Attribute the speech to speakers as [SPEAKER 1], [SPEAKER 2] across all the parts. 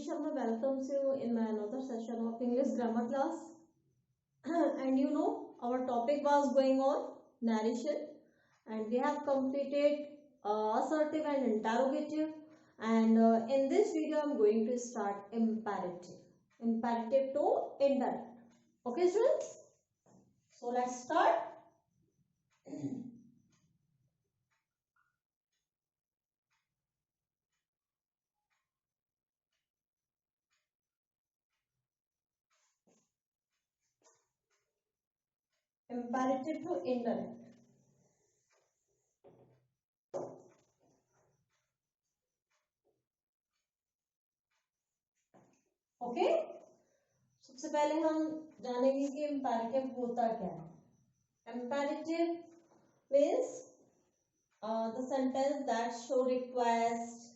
[SPEAKER 1] Nidhi Sharma welcomes you in my another session of English grammar class. And you know, our topic was going on narration, and we have completed assertive and interrogative. And in this video, I'm going to start imperative. Imperative to indirect. Okay, students? So let's start. Imperative to indirect. Okay, सबसे पहले हम जानेंगे कि imperative होता क्या है. Imperative means the sentence that show request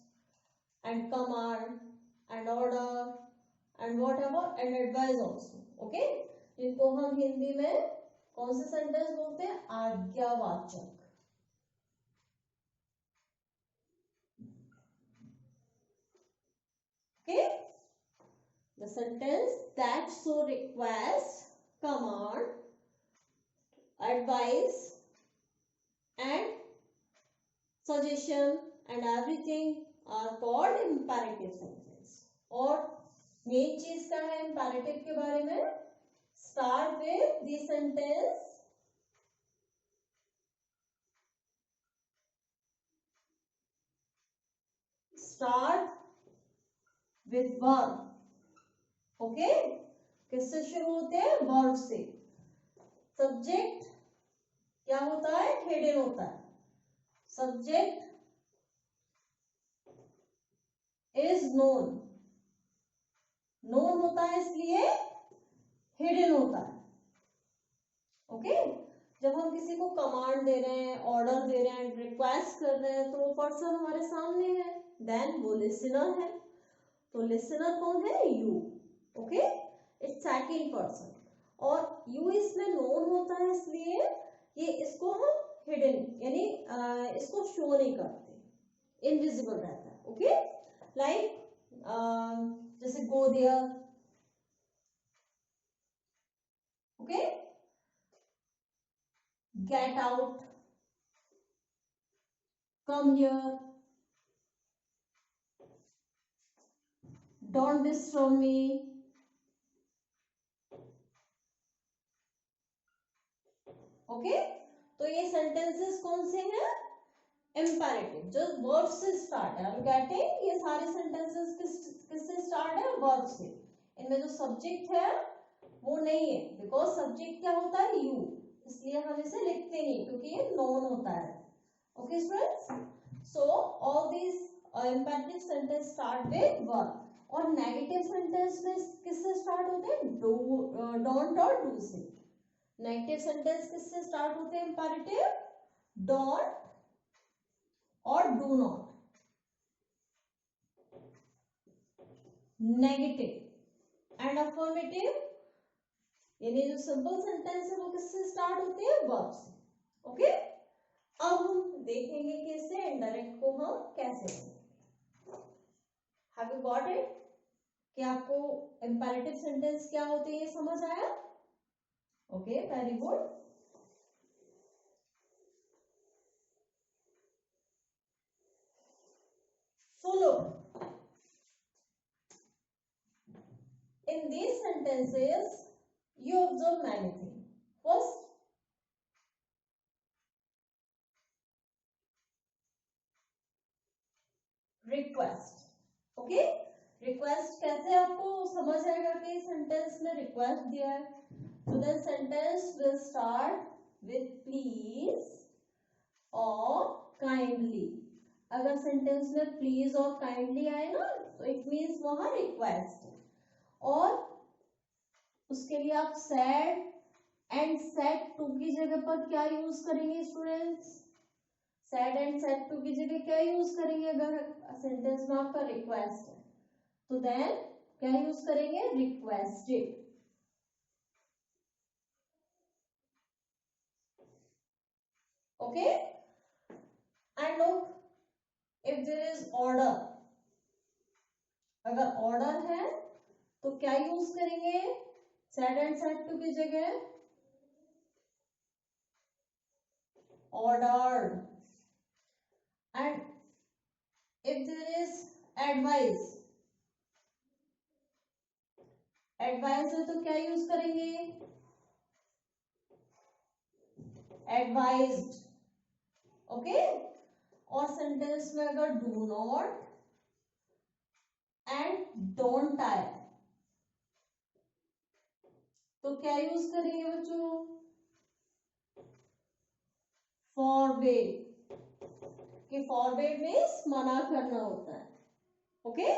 [SPEAKER 1] and command and order and whatever and advice also. okay, जिनको हम हिंदी में कौन से सेंटेंस बोलते हैं? आज्ञावाचक. okay, the sentence that show request, command, advice and suggestion and everything are called imperative sentence. और main चीज क्या है imperative के बारे में? Start with the sentence start with verb. Okay, किससे शुरू होते हैं? वर्ब से. सब्जेक्ट क्या होता है? हिडन होता है. Subject is known. नोन होता है इसलिए हिडन होता है. ओके, जब हम किसी को कमांड दे रहे हैं, ऑर्डर दे रहे हैं, रिक्वेस्ट कर रहे हैं, तो वो पर्सन हमारे सामने है, देन वो लिसनर है. तो लिसनर कौन है? You. Okay, it's second person और यू इसमें नोन होता है इसलिए ये इसको हम हिडन यानी इसको शो नहीं करते, इनविजिबल रहता है. ओके, लाइक जैसे go there. Okay, get out, come here, don't disturb me. Okay, तो ये सेंटेंसेस कौन से हैं? इम्पेरेटिव, जो वर्ब से स्टार्ट है. हम कहते हैं ये सारे सेंटेंसेस किससे स्टार्ट है? वर्ब से. इनमें जो सब्जेक्ट है वो नहीं है, बिकॉज सब्जेक्ट क्या होता है? यू. इसलिए हम इसे लिखते नहीं क्योंकि ये नोन होता है. Okay students, so all these imperative sentence start with verb. और नेगेटिव सेंटेंस में किससे स्टार्ट होते हैं? डोंट और डू से. नेगेटिव सेंटेंस किससे स्टार्ट होते हैं? इंपेरेटिव डोंट और do not. Negative and affirmative यानी जो सिंपल सेंटेंस है वो किससे स्टार्ट होते हैं? वर्ब से. ओके, अब हम देखेंगे कि इससे इनडायरेक्ट को हम कैसे करेंगे. Have you got it? कि आपको इंपेरेटिव सेंटेंस क्या होते हैं ये समझ आया? Okay, very good. So look, in these sentences you observe many things. First, request. Okay, request कैसे आपको समझ आएगा कि सेंटेंस में रिक्वेस्ट दिया है? तो then sentence will start with please और काइंडली. अगर सेंटेंस में प्लीज और काइंडली आए ना तो इट मीन्स वहां रिक्वेस्ट है. और उसके लिए आप सैड एंड सेड टू की जगह पर क्या यूज करेंगे students? Said and said to की जगह क्या यूज करेंगे? अगर सेंटेंस में आपका रिक्वेस्ट है तो देन क्या यूज करेंगे? Requested. Okay, and look, if there is order, अगर ऑर्डर है तो क्या यूज करेंगे, सेड एंड सेड टू की जगह ordered. And if there is advice, advice है तो क्या यूज करेंगे, advised. ओके, और सेंटेंस में अगर डू नॉट एंड डोंट आए तो क्या यूज करेंगे बच्चों, फॉरबिड, कि फॉरबिड मीन्स मना करना होता है. Okay,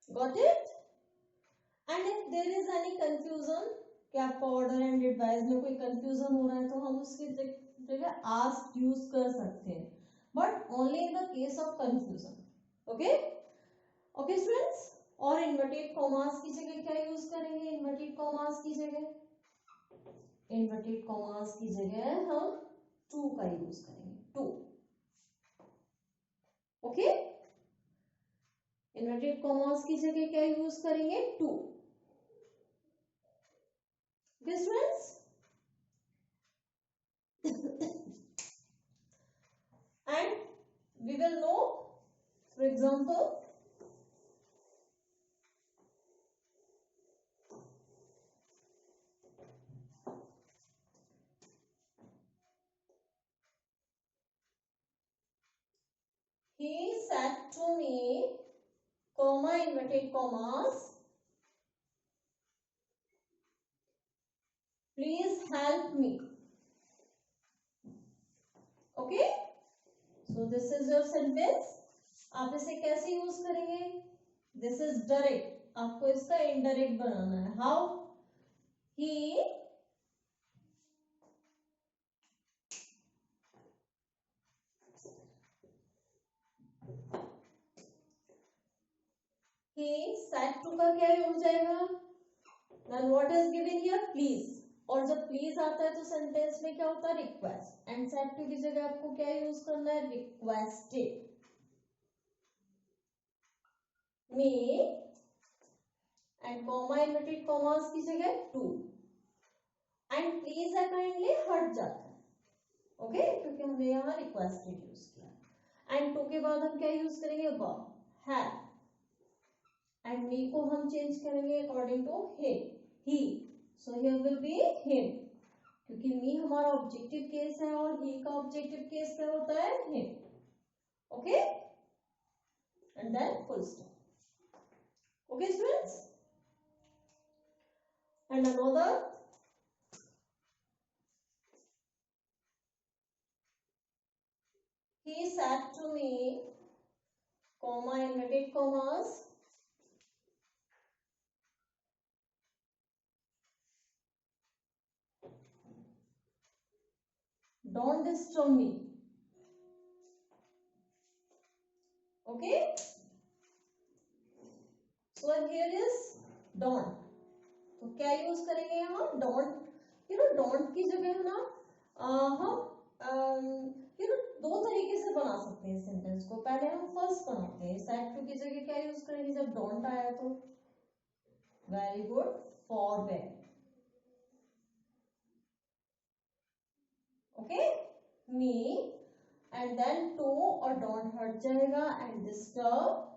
[SPEAKER 1] got it. And if there is any confusion कि आपको ऑर्डर एंड एडवाइस में कोई कंफ्यूजन हो रहा है तो हम उसकी जगह आस्क यूज कर सकते हैं, but only in the case of confusion. Okay, okay students. और इन्वर्टेड कॉमास की जगह क्या यूज करेंगे, इन्वर्टेड कॉमास की जगह, इन्वर्टेड कॉमास की जगह हम टू का यूज करेंगे, टू. ओके, इन्वर्टेड कॉमास की जगह क्या यूज करेंगे, to. Students, and we will know, for example, he said to me, comma, inverted commas, please help me. Okay, so this is your sentence. आप इसे कैसे use करेंगे, this is direct, आपको इसका इनडायरेक्ट बनाना है. हाउ, he said to का क्या हो जाएगा, then what is given here, please. और जब प्लीज आता है तो सेंटेंस में क्या होता है, रिक्वेस्ट. एंड सेड टू की जगह आपको क्या यूज करना है, requested me, and comma inverted commas की जगह टू. एंड प्लीज है काइंडली हट जाता है. ओके, क्योंकि हमने यहाँ रिक्वेस्टेड यूज किया. एंड टू के बाद हम क्या यूज करेंगे, वर्ब, हैव. एंड मी को हम चेंज करेंगे according to he. So here will be him, क्योंकि मी हमारा ऑब्जेक्टिव केस है और ही का ऑब्जेक्टिव केस क्या होता है, him. Okay, and then full stop. Okay students, and another, he said to me, comma, inverted commas, don't disturb me. Okay, so here is don't. तो क्या यूज करेंगे यहाँ, डोंट. डोंट की जगह है ना, हम दो तरीके से बना सकते हैं सेंटेंस को. पहले हम फर्स्ट बनाते हैं, सेड टू की जगह क्या यूज करेंगे जब डोंट आया तो, very good, forbid. Okay, me, and then to और डोंट हट जाएगा, एंड डिस्टर्ब,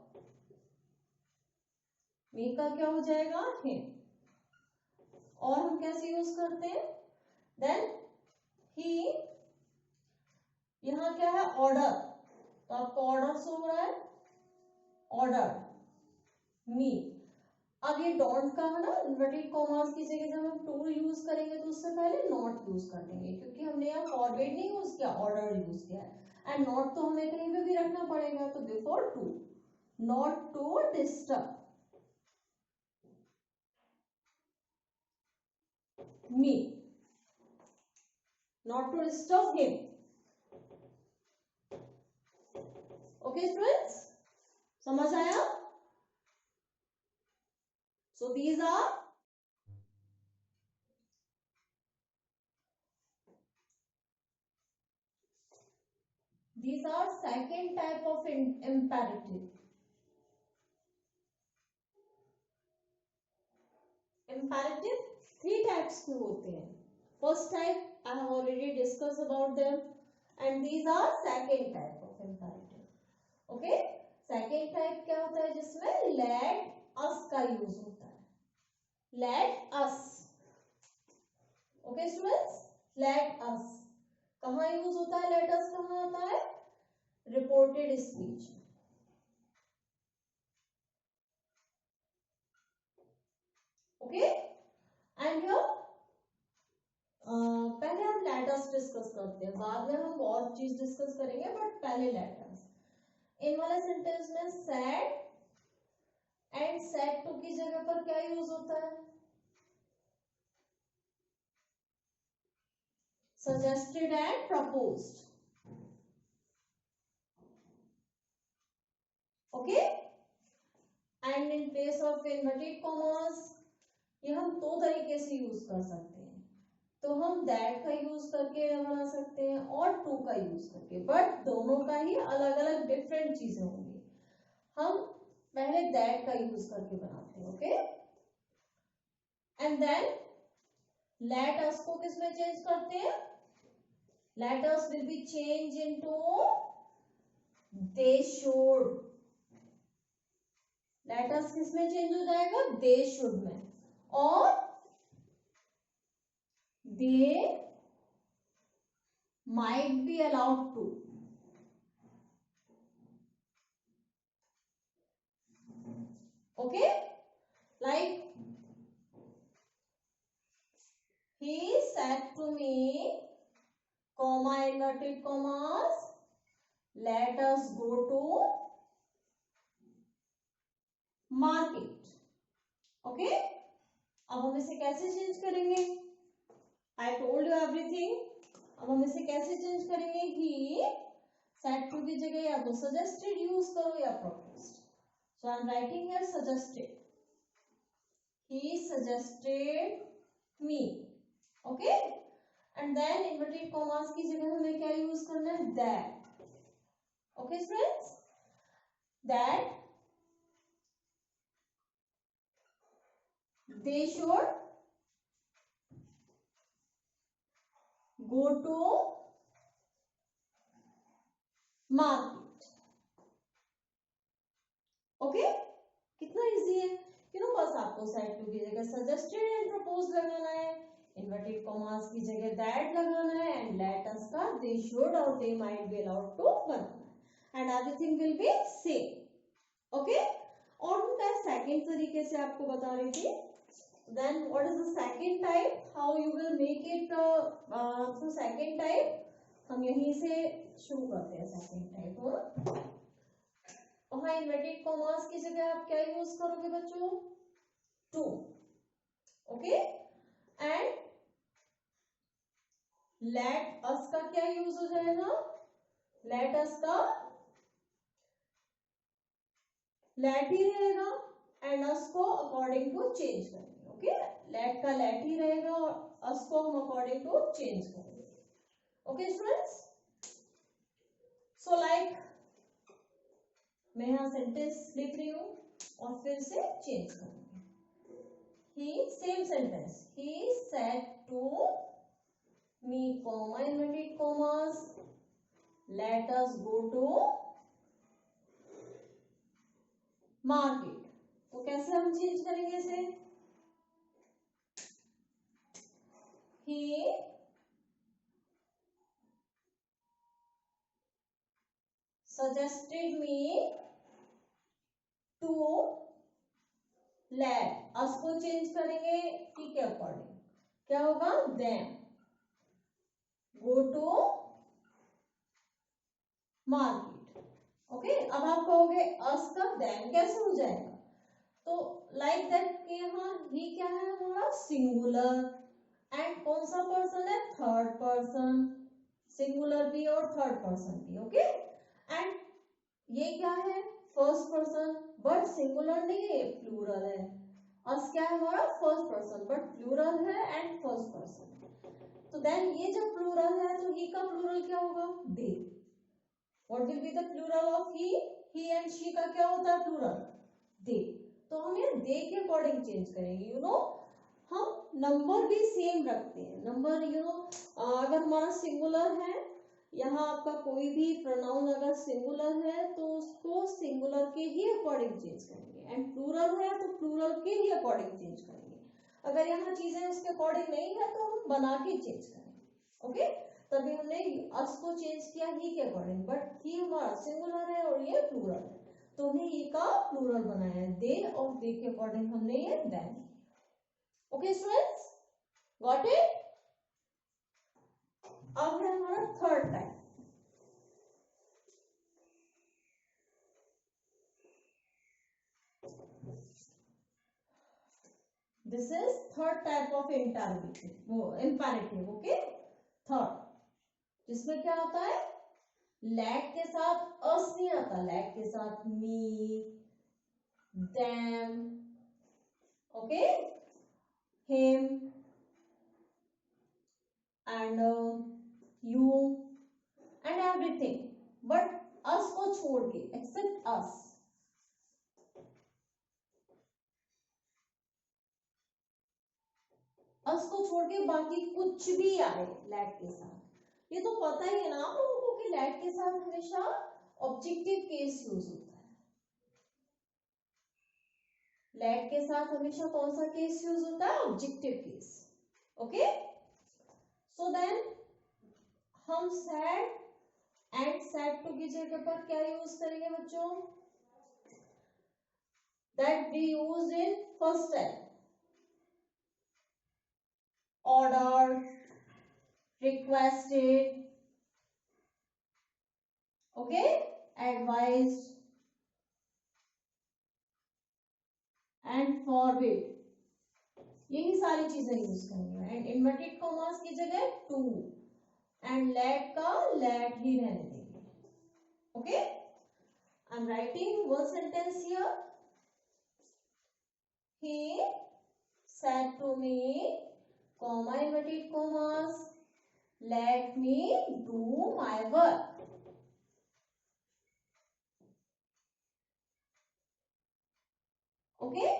[SPEAKER 1] मी का क्या हो जाएगा, हिम. और हम कैसे यूज करते हैं, देन ही, यहां क्या है, ऑर्डर, तो आपको ऑर्डर शो हो रहा है, ऑर्डर मी. अब ये डोंट का है ना, इन्वर्टेड कॉमास की जगह जब हम टू यूज करेंगे तो उससे पहले नॉट यूज कर देंगे, क्योंकि हमने यहाँ फॉरवर्ड नहीं यूज किया, ऑर्डर यूज किया है. एंड नॉट तो हमें कहीं पे भी रखना पड़ेगा, तो before to, not to disturb me, not to disturb him. Okay students, समझ आया? So these are second type of imperative. imperative 3 types के होते हैं. First type I have already discuss about them and these are second type of imperative. Okay, second type क्या होता है जिसमें late us का यूज होता है. Let us. Okay students, let us कहाँ यूज होता है? लेट अस कहाँ होता है? Reported speech. Okay and here पहले हम लेट अस डिस्कस करते हैं, बाद में हम और चीज डिस्कस करेंगे, बट पहले लेट अस. इन वाले सेंटेंस में सेड एंड सेड टू की जगह पर क्या यूज होता है? Suggested and proposed. Okay and in place of inverted commas ये हम दो तरीके से यूज कर सकते हैं. तो हम दैट का यूज करके बना सकते हैं और टू का यूज करके, बट दोनों का ही अलग अलग डिफरेंट चीजें होंगी. हम पहले दैट का यूज करके बनाते हैं. Okay and then let us को किस में चेंज करते हैं? Let us will be change into they should. Let us किस में चेंज हो जाएगा? दे शुड में. और दे might be allowed to. Okay, like he said to me, comma inverted commas, let us go to market. Okay, अब हम इसे कैसे चेंज करेंगे? I told you everything. अब हम इसे कैसे चेंज करेंगे? he said to की जगह या तो suggested यूज करो या proposed. So I am writing here suggested. He suggested me. Okay, and then inverted commas की जगह हमें क्या यूज करना है? that. Okay friends, that they should go to market. Okay, कितना इजी है. बस आपको सेड टू की जगह सजेस्टेड एंड प्रपोज लगाना है, इन्वर्टेड कॉमास की जगह दैट लगाना है, एंड लेट अस का दे शुड और they might be allowed to बनाना है, and everything will be same. Okay, और मैं सेकंड तरीके से आपको बता रही थी. Then what is the second type, how you will make it. So second type हम यहीं से शुरू करते हैं. सेकंड टाइप वहां इन्वर्टेड कॉमास की जगह आप क्या यूज करोगे बच्चों? Two. Okay and let us का क्या यूज हो जाएगा? लेट अस का लेट ही रहेगा एंड अस को अकॉर्डिंग टू चेंज करेंगे. ओके, लेट का लेट ही रहेगा और अस को हम अकॉर्डिंग टू चेंज करेंगे. ओके स्टूडेंट्स, सो लाइक मैं यहाँ सेंटेंस लिख रही हूँ और फिर से चेंज करूंगी. he same sentence, he said to me, comma inverted commas, let us go to market. तो कैसे हम चेंज करेंगे इसे? he suggested me to let us को चेंज करेंगे टी के अकॉर्डिंग. क्या होगा? them go to market. Okay, अब आप कहोगे us का them कैसे हो जाएगा? तो लाइक दैट के यहाँ ही क्या है हमारा? सिंगुलर. एंड कौन सा पर्सन है? Third person. सिंगुलर भी और थर्ड पर्सन भी. ओके एंड ये क्या है? फर्स्ट पर्सन, बट सिंगुलर नहीं है, प्लूरल है. अस क्या है हमारा? फर्स्ट पर्सन, बट प्लूरल है एंड फर्स्ट पर्सन. तो देन ये जब प्लूरल है तो ही का प्लूरल क्या होगा? They. What will be the plural of he? He and she का क्या होता है प्लूरल? दे. तो हम ये दे के अकॉर्डिंग चेंज करेंगे. हम नंबर भी सेम रखते हैं। नंबर अगर हमारा सिंगुलर है, यहाँ आपका कोई भी प्रोनाउन अगर सिंगुलर है तो उसको सिंगुलर के ही अकॉर्डिंग चेंज करेंगे, एंड प्लूरल है तो प्लूरल के ही अकॉर्डिंग चेंज करेंगे। अगर यहाँ चीजें उसके अकॉर्डिंग नहीं है तो हम बना के चेंज करेंगे। ओके, तभी हमने अस को चेंज किया ही के अकॉर्डिंग, बट ही हमारा सिंगुलर है और ये प्लूरल है तो हमने ये का प्लूरल बनाया है। दे और दे के अकॉर्डिंग हमने ये then. Okay students, got it. अब है हमारा third type. This is third type of imperative. Okay, third, जिसमें क्या आता है, लैट के साथ अस नहीं आता, लैट के साथ me, them, okay, him and you and everything, but us को छोड़ के, एक्सेप्ट अस। अस को छोड़ के बाकी कुछ भी आए लैट के साथ। ये तो पता ही है ना आप लोगों को कि लैट के साथ हमेशा ऑब्जेक्टिव केस यूज होता है। लैट के साथ हमेशा कौन सा केस यूज होता है, objective case. Okay, so then हम सैड एंड सैड टू की जगह पर क्या यूज करेंगे बच्चों, that we use in first type, ordered, requested, okay, advised and forbid, यही सारी चीजें यूज करेंगे। एंड इन्वर्टेड कॉमास की जगह टू, एंड लेट का लेट ही रहने देंगे। Okay, I am writing one sentence here, he said to me, comma inverted commas, let me do my work. Okay,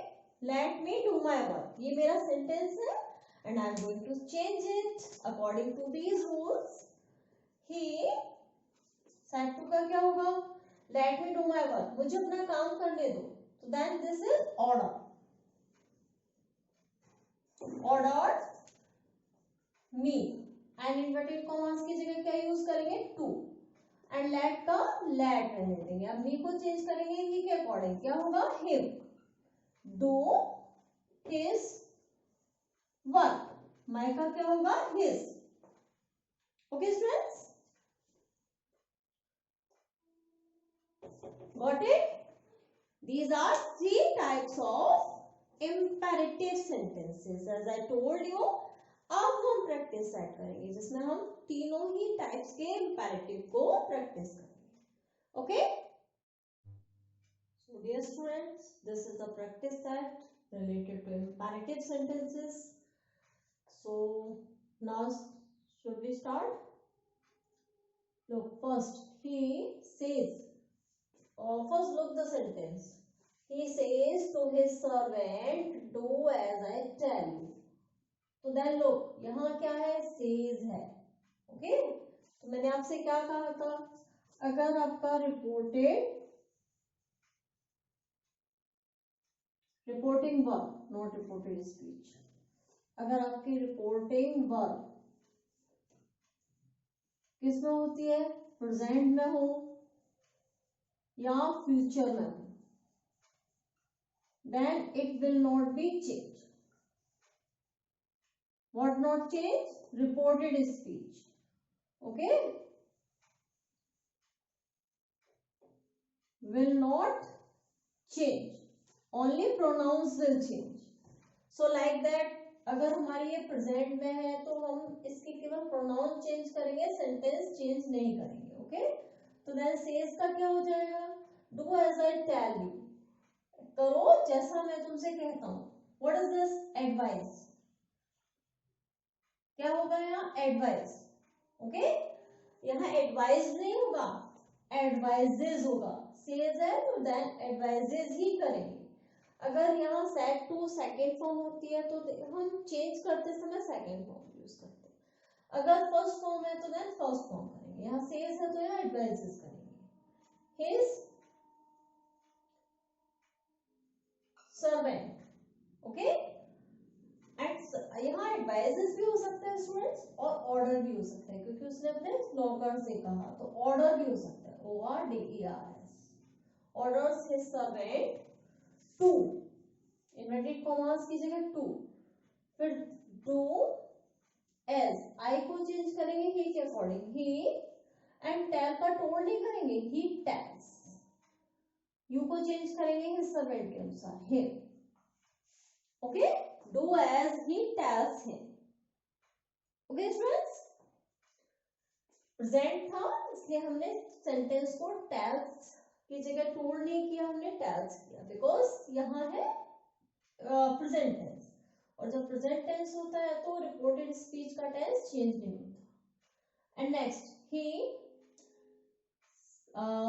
[SPEAKER 1] let me do my work, ये मेरा sentence है and I am going to change it according to these rules. He said to का क्या होगा, let me do my work, मुझे अपना काम करने दो, so then this is order, ordered me, and inverted commas की जगह क्या यूज करेंगे, टू, एंड लेट का लेट रहने देंगे। अब मी को चेंज करेंगे ही के अकॉर्डिंग, क्या होगा, हिम, डू हिज वर्क, माई का क्या होगा, his. Okay students, got it. These are three types of imperative sentences. As I told you, अब हम प्रैक्टिस सेट करेंगे जिसमें हम तीनों ही टाइप्स के imperative को प्रैक्टिस करेंगे। Okay, so dear students, this is the practice set related to imperative sentences. So now should we start? Look, first he says, first look the sentence. He says to his servant, do as I tell you. तो then लोग यहाँ क्या है, says है। Okay, तो मैंने आपसे क्या कहा था, अगर आपका reporting verb, not reported speech, अगर आपकी रिपोर्टिंग वर्ब किसमें होती है, प्रेजेंट में हो या फ्यूचर में हो, then it will not be changed. What not change? Reported speech. Okay, will not change, only pronouns will change. So like that, अगर हमारी ये प्रेजेंट में है तो हम इसके केवल प्रोनाउन चेंज करेंगे, सेंटेंस चेंज नहीं करेंगे। ओके, तो देन सेज का क्या हो जाएगा, do as I tell you, करो जैसा मैं तुमसे कहता हूँ। व्हाट इज दिस, एडवाइस, क्या होगा यहाँ, एडवाइस। ओके, यहाँ एडवाइस नहीं होगा, एडवाइजेज होगा, सेज है तो देन एडवाइजेज ही करेंगे। अगर यहाँ सेट टू सेकेंड फॉर्म होती है तो हम चेंज करते समय सेकेंड फॉर्म यूज करते हैं। अगर फर्स्ट फॉर्म है तो देन फर्स्ट फॉर्म करेंगे। यहाँ सेज है तो यहाँ एडवाइजेस करेंगे। His servant. ओके, एंड यहाँ एडवाइजेस भी हो सकता है स्टूडेंट्स और ऑर्डर भी हो सकता है, क्योंकि उसने अपने नौकर से कहा तो ऑर्डर भी हो सकता है। ORDERS, orders his servant to, inverted commas की जगह टू, फिर डू एज, आई को चेंज करेंगे ही के अकॉर्डिंग, ही, एंड टेल का टोल्ड नहीं करेंगे, ही टेल्स, यू को चेंज करेंगे हिज सर्वेंट के अनुसार, him. Okay, do as he tells him. Okay students, present था इसलिए हमने सेंटेंस को टेल्स की जगह टोल्ड नहीं किया, हमने टेल्स किया, बिकॉज यहाँ है प्रेजेंट टेंस, और जब प्रेजेंट टेंस होता है तो रिपोर्टेड स्पीच का टेंस चेंज नहीं होता। And next, he,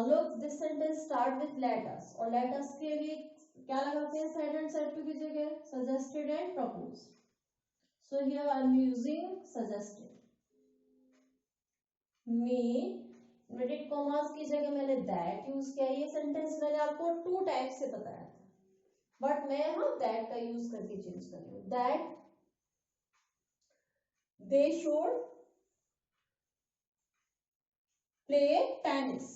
[SPEAKER 1] look this sentence start with let us, और let us के लिए क्या लगाते हैं said and said to की जगह suggested and proposed, so here I am using suggested। me, inverted commas की जगह मैंने that यूज किया। ये सेंटेंस मैंने आपको टू टाइप से बताया था, बट मैं यहाँ that का यूज करके चेंज कर रही हूँ। that they should play tennis।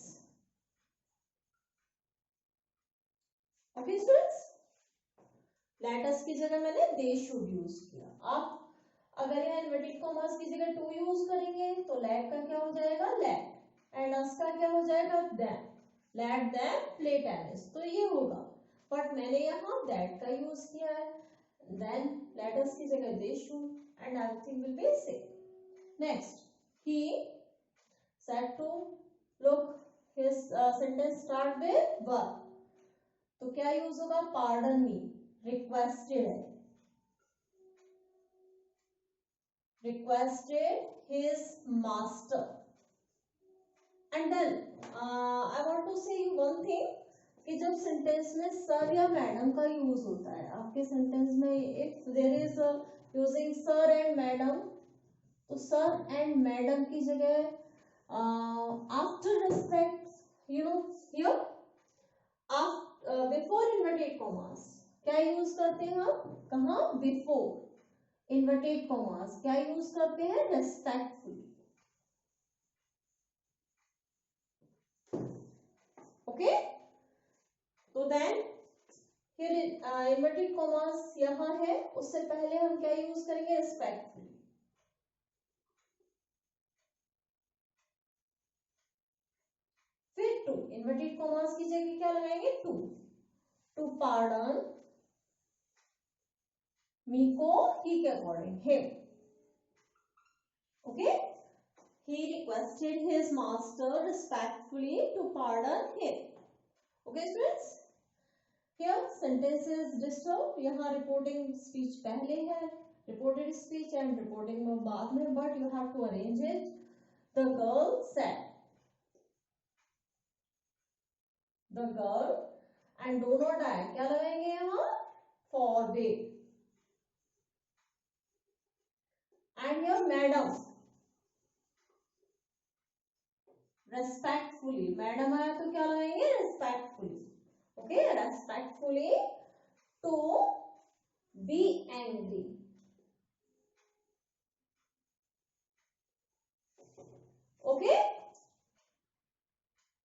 [SPEAKER 1] Okay students, let us की जगह मैंने they should यूज किया। आप अगर यहाँ इन्वर्टेड कॉमास की जगह टू यूज करेंगे तो let का क्या हो जाएगा let, एंड us का क्या हो जाएगा them, let them play tennis, तो ये होगा। बट मैंने यहाँ that का यूज किया है, then let us की जगह they should, and everything will be same। next, he said to, look his sentence start with verb, तो क्या यूज होगा pardon me, requested है, requested his master। and then I want to say you one thing कि जब sentence में sir या madam का use होता है आपके सेंटेंस में, if there is using sir and madam, तो सर एंड मैडम की जगह after respect you know here before inverted commas क्या यूज करते हैं हम, कहाँ बिफोर इन्वर्टेड कॉमास क्या यूज करते हैं, रेस्पेक्टफुली। ओके, तो देन फिर इन्वर्टेड कॉमास यहाँ है, उससे पहले हम क्या यूज करेंगे, रेस्पेक्टफुली। फिर टू, इन्वर्टेड कॉमास की जगह क्या लगाएंगे, टू पार्डन मी को ही के according, him. Okay, he requested his master respectfully to pardon him। okay students, here sentence is disturbed, यहाँ reporting speech पहले है, reported speech and reporting में बाद में, but you have to arrange it। the girl said, the girl, and do not add क्या लगाएंगे यहाँ, forbade, and your madam, respectfully, madam आया तो क्या लगाएंगे, respectfully। Okay, respectfully to be angry। Okay,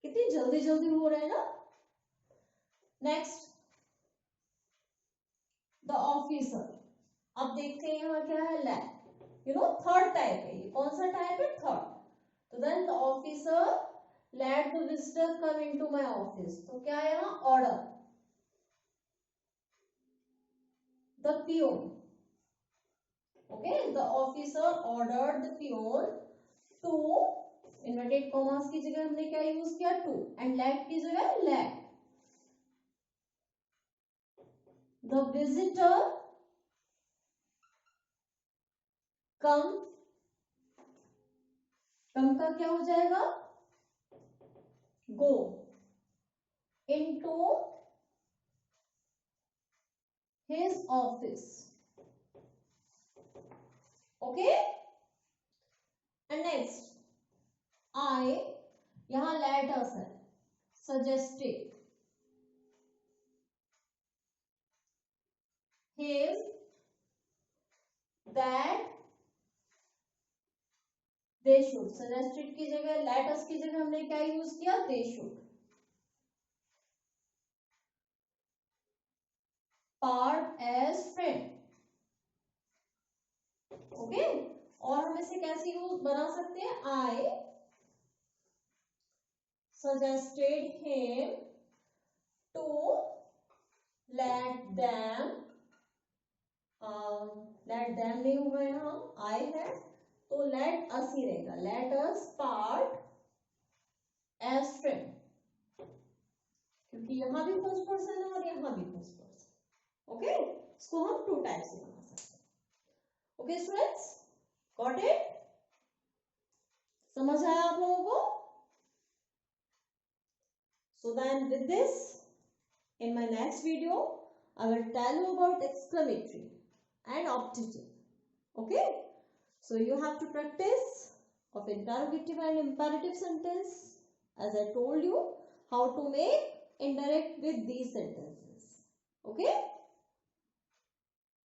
[SPEAKER 1] कितनी जल्दी जल्दी हो रहा है ना। नेक्स्ट, द ऑफिसर, अब देखते हैं यहाँ क्या है, लैट, थर्ड टाइप है, ये कौन सा टाइप है, थर्ड। तो then the officer let the visitor come into my office, तो क्या है यहाँ, order. The peon, okay, the officer ordered the peon to, inverted commas की जगह हमने क्या यूज किया, टू, एंड लेट की जगह लेट द विजिटर कम, कम का क्या हो जाएगा, go into his office. Okay, and next I, यहाँ let us है, suggested him that they should. suggested की जगह let us की जगह हमने क्या यूज किया, they should. part as friend. Okay, और हम इसे कैसे यूज बना सकते हैं, I suggested him to let them, let them नहीं होगा यहाँ, I है तो let us ही रहेगा, let us part as friend, क्योंकि यहाँ भी फर्स्ट पर्सन है और यहाँ भी फर्स्ट पर्सन. ओके, इसको हम टू टाइप से बना सकते हैं. Okay students, got it? समझ आया आप लोगों को? So then with this, in my next video, I will tell you about exclamatory and optative. Okay? So you have to practice of interrogative and imperative sentence, as I told you how to make indirect with these sentences. Okay?